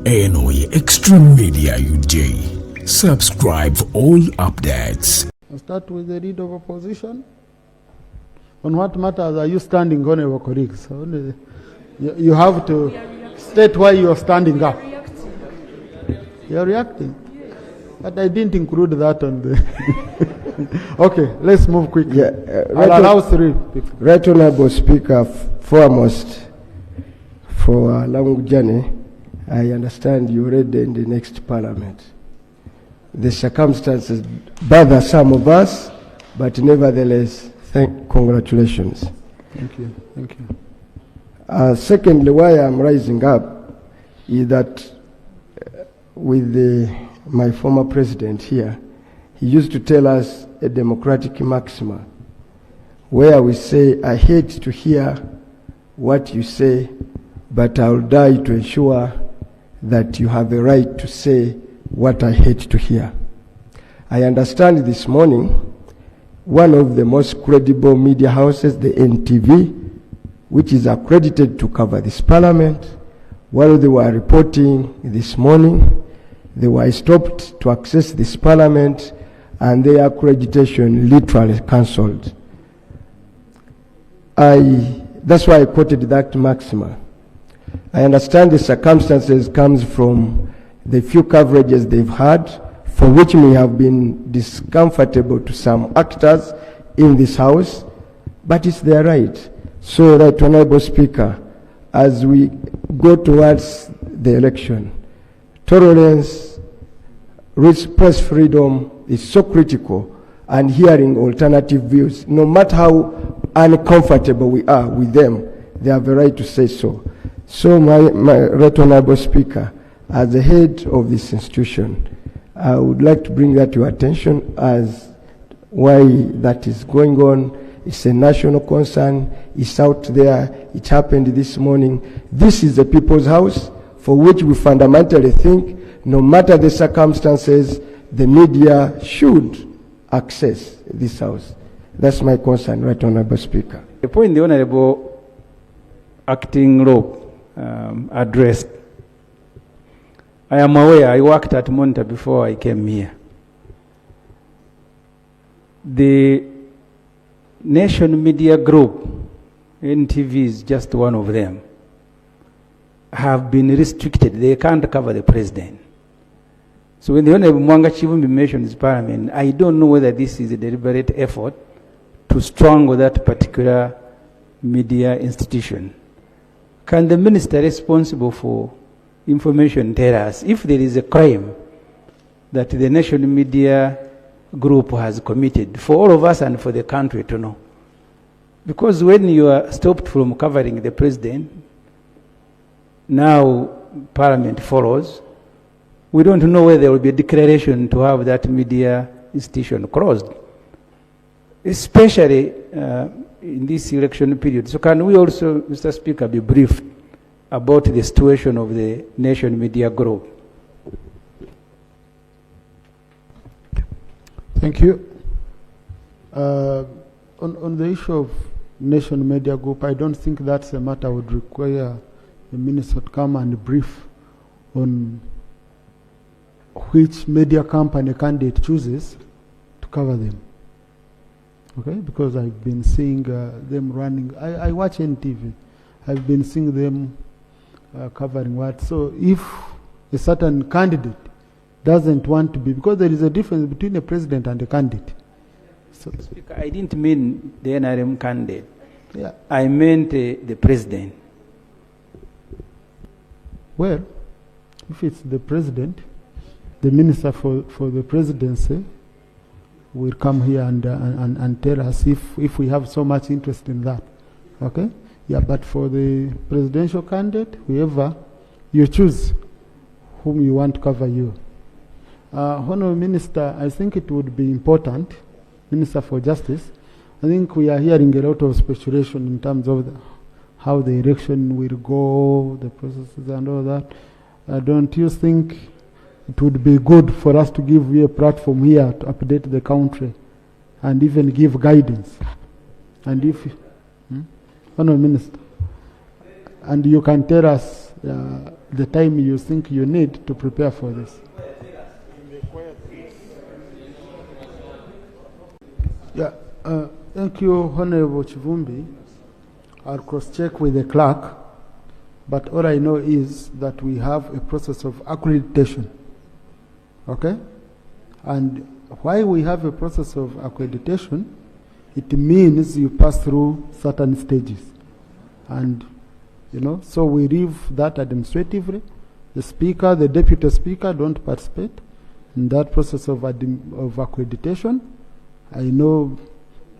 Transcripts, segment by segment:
eno ye Extreme Media UJ. Subscribe for all updates. I'll start with the leader of opposition. On what matters are you standing on, your colleagues? So you have to state why you are standing up. You are reacting. But I didn't include that on the... Okay, let's move quickly. Yeah, I'll allow 3 people. Right Honorable Speaker, foremost, for a long journey, I understand you're already in the next parliament. The circumstances bother some of us, but nevertheless, congratulations. Thank you. Thank you. Secondly, why I'm rising up is that with my former president here, he used to tell us a democratic maxima where we say, I hate to hear what you say, but I'll die to ensure that you have a right to say what I hate to hear. I understand this morning one of the most credible media houses, the NTV, which is accredited to cover this parliament, while they were reporting this morning, they were stopped to access this parliament and their accreditation literally cancelled. That's why I quoted that maxima. I understand the circumstances comes from the few coverages they've had, for which may have been discomfortable to some actors in this house, but it's their right. So, Right Honorable Speaker, as we go towards the election, tolerance, press freedom is so critical, and hearing alternative views, no matter how uncomfortable we are with them, they have a right to say so. So, my Right Honorable Speaker, as the head of this institution, I would like to bring that to your attention as why that is going on. It's a national concern. It's out there. It happened this morning. This is the people's house for which we fundamentally think, no matter the circumstances, the media should access this house. That's my concern, Right Honorable Speaker. The point the Honorable Acting Rope addressed, I am aware, I worked at Monitor before I came here. The Nation Media Group, NTV is just one of them, have been restricted. They can't cover the president. So when the Honorable Muwanga Kivumbi mentioned his parliament, I don't know whether this is a deliberate effort to strangle that particular media institution. Can the minister responsible for information tell us if there is a crime that the National Media Group has committed, for all of us and for the country to know? Because when you are stopped from covering the president, now Parliament follows, we don't know whether there will be a declaration to have that media institution closed, especially in this election period. So can we also, Mr. Speaker, be briefed about the situation of the Nation Media Group? Thank you. On the issue of Nation Media Group, I don't think that's a matter would require the minister to come and brief on which media company candidate chooses to cover them. Okay, because I've been seeing them running. I watch NTV. I've been seeing them covering what. So if a certain candidate doesn't want to be, because there is a difference between a president and a candidate. So, Speaker, I didn't mean the NRM candidate. Yeah. I meant the president. Well, if it's the president, the minister for the presidency will come here and tell us if we have so much interest in that. Okay? Yeah, but for the presidential candidate, whoever you choose, whom you want to cover you. Honorable Minister, I think it would be important, Minister for Justice, I think we are hearing a lot of speculation in terms of how the election will go, the processes and all that. Don't you think it would be good for us to give you a platform here to update the country and even give guidance? And if, Honorable Minister, And you can tell us the time you think you need to prepare for this. Yeah, thank you, Honorable Kivumbi. I'll cross-check with the clerk, but all I know is that we have a process of accreditation, okay? And why we have a process of accreditation, it means you pass through certain stages. And, you know, so we leave that administratively. The speaker, the deputy speaker don't participate in that process of accreditation. I know,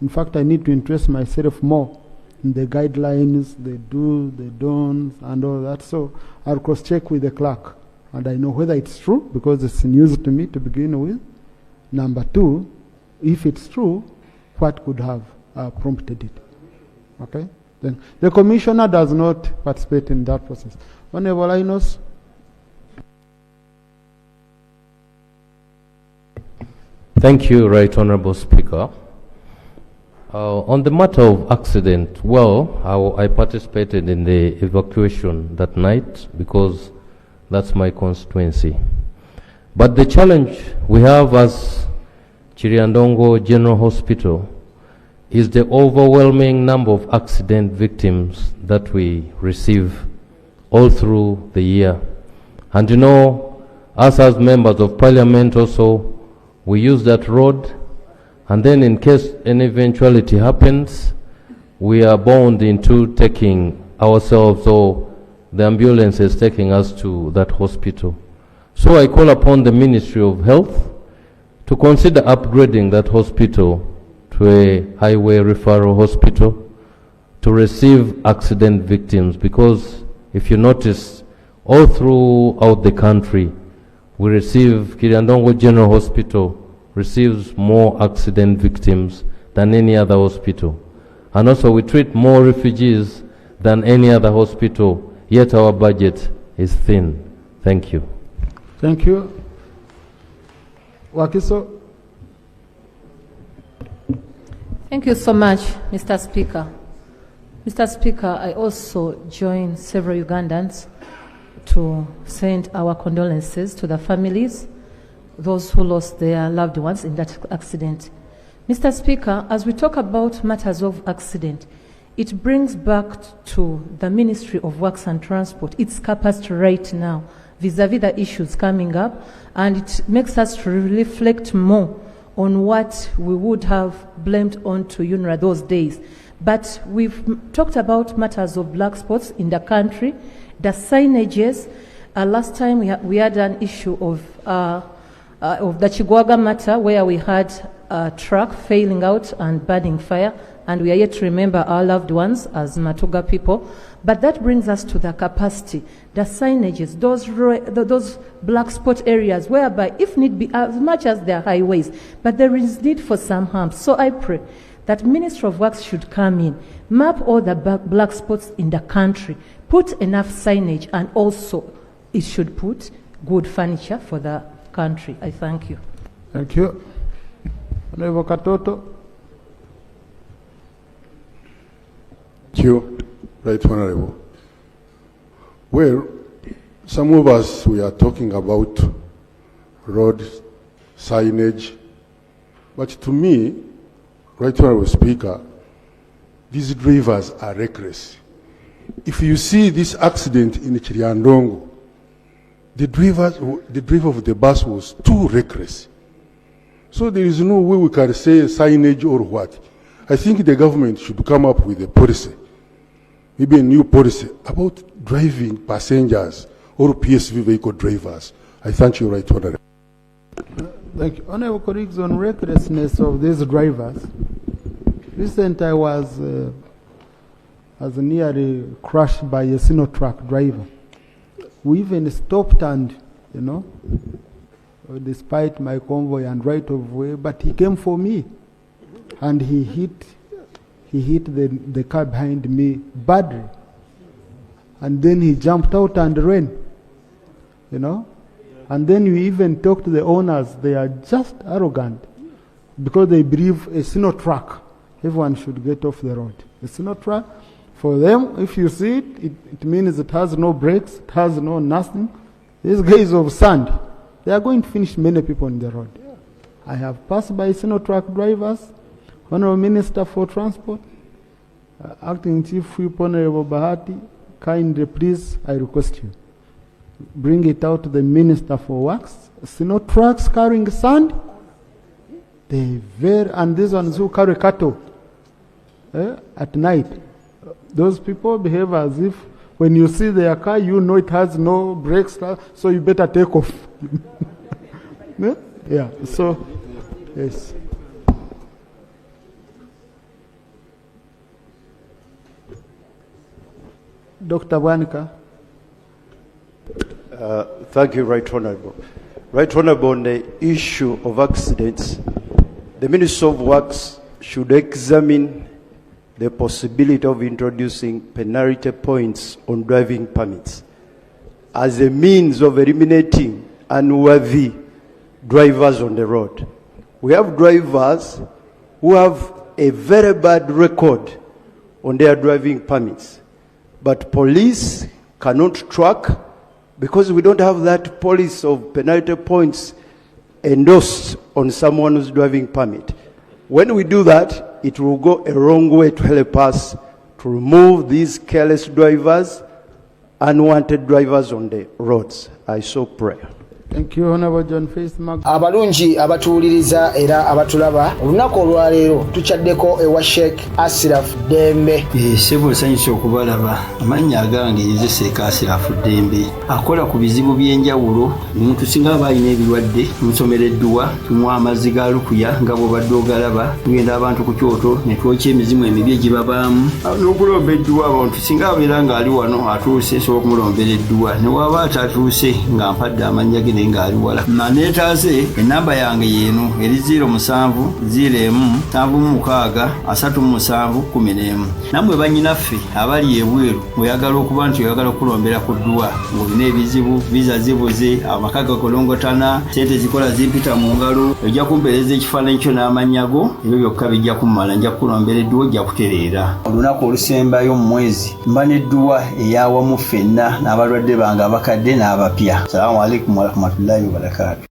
in fact, I need to interest myself more in the guidelines, the do's, the don'ts, and all that. So I'll cross-check with the clerk, and I know whether it's true, because it's news to me to begin with. Number two, if it's true, what could have prompted it? Okay? Then the commissioner does not participate in that process. Honorable Linus. Thank you, Right Honorable Speaker. On the matter of accident, well, I participated in the evacuation that night because that's my constituency. But the challenge we have as Chiriandongo General Hospital is the overwhelming number of accident victims that we receive all through the year. And you know, us as members of parliament also, we use that road, and then in case an eventuality happens, we are bound into taking ourselves or the ambulance is taking us to that hospital. So I call upon the Ministry of Health to consider upgrading that hospital to a highway referral hospital to receive accident victims, because if you notice, all throughout the country, we receive, Kiriandongo General Hospital receives more accident victims than any other hospital. And also we treat more refugees than any other hospital, yet our budget is thin. Thank you. Thank you. Wakiso. Thank you so much, Mr. Speaker. Mr. Speaker, I also join several Ugandans to send our condolences to the families, those who lost their loved ones in that accident. Mr. Speaker, as we talk about matters of accident, it brings back to the Ministry of Works and Transport its capacity right now vis-a-vis the issues coming up, and it makes us to reflect more on what we would have blamed on to UNRA those days. But we've talked about matters of black spots in the country, the signages. Last time we had an issue of the Chigwaga matter, where we had a truck failing out and burning fire, and we are yet to remember our loved ones as Matuga people. But that brings us to the capacity, the signages, those black spot areas, whereby if need be, as much as there are highways, but there is need for some humps. So I pray that Ministry of Works should come in, map all the black spots in the country, put enough signage, and also it should put good furniture for the country. I thank you. Thank you. Honorable Katoto. Thank you, Right Honorable. Well, some of us, we are talking about road signage, but to me, Right Honorable Speaker, these drivers are reckless. If you see this accident in Chiriandongo, the driver of the bus was too reckless. So there is no way we can say signage or what. I think the government should come up with a policy, maybe a new policy about driving passengers or PSV vehicle drivers. I thank you, Right Honorable. Thank you. Honorable colleagues, on recklessness of these drivers, recently I was nearly crushed by a Sino truck driver. We even stopped and, you know, despite my convoy and right of way, but he came for me, and he hit the car behind me badly, and then he jumped out and ran, you know. And then you even talk to the owners, they are just arrogant because they believe a Sino truck, everyone should get off the road. A Sino truck, For them, if you see it, it means it has no brakes, it has no nothing. These guys of sand, they are going to finish many people on the road. I have passed by sino truck drivers, Honorable Minister for Transport, Acting Chief Whip Honorable Bahati, kindly please, I request you, bring it out to the Minister for Works. Sino trucks carrying sand, and these ones who carry cattle at night. Those people behave as if when you see their car, you know it has no brakes, so you better take off. Yeah, so, yes. Dr. Bwanika. Thank you, Right Honourable. Right Honourable, on the issue of accidents, the Minister of Works should examine the possibility of introducing penalty points on driving permits as a means of eliminating unworthy drivers on the road. We have drivers who have a very bad record on their driving permits, but police cannot track because we don't have that policy of penalty points endorsed on someone's driving permit. When we do that, it will go a long way to help us to remove these careless drivers, unwanted drivers on the roads. I so pray. Thank you, Honorable John Face-Mag. Abalungi abatuuliriza era abatulaba olunaku olwaleero tuchaddeko ewa Sheikh Asiraf Dembe. Sebo sanyusa okubalaba amannya agange Seeka Asiraf Dembe akola ku bizibu by'enjawulo. Omuntu singa aba alina ebirwadde musomereddwa tunywa amazzi ga lukuya nga bw'obadde ogalaba tugenda abantu ku kyoto ne twokya emizimu emibi egibabaamu n'okulomba edduwa. Abantu singa abeera ng'ali wano atuuse sobola okumulombera edduwa ne waba atatuuse nga mpadde amannya ge ngali wala manetaze enamba yange yenu eri 07 01 76 37 11 namwe banyinaffe abali ebweru oyagala okuba nti oyagala okulombera ku dduwa ng'olina ebizibu visa zibuze amakaga golongotana sente zikola zimpita mu ngalo ojja kumpereza ekifaananyi kyo n'amanyago ebyo byokka bijja kumala nja kulombera edduwa ojja kutereera olunaku olusembayo mu mwezi mba n'edduwa eyawamu ffenna n'abalwadde bange abakadde n'abapya. Assalamu alaikum warahmatullahi wabarakatuh.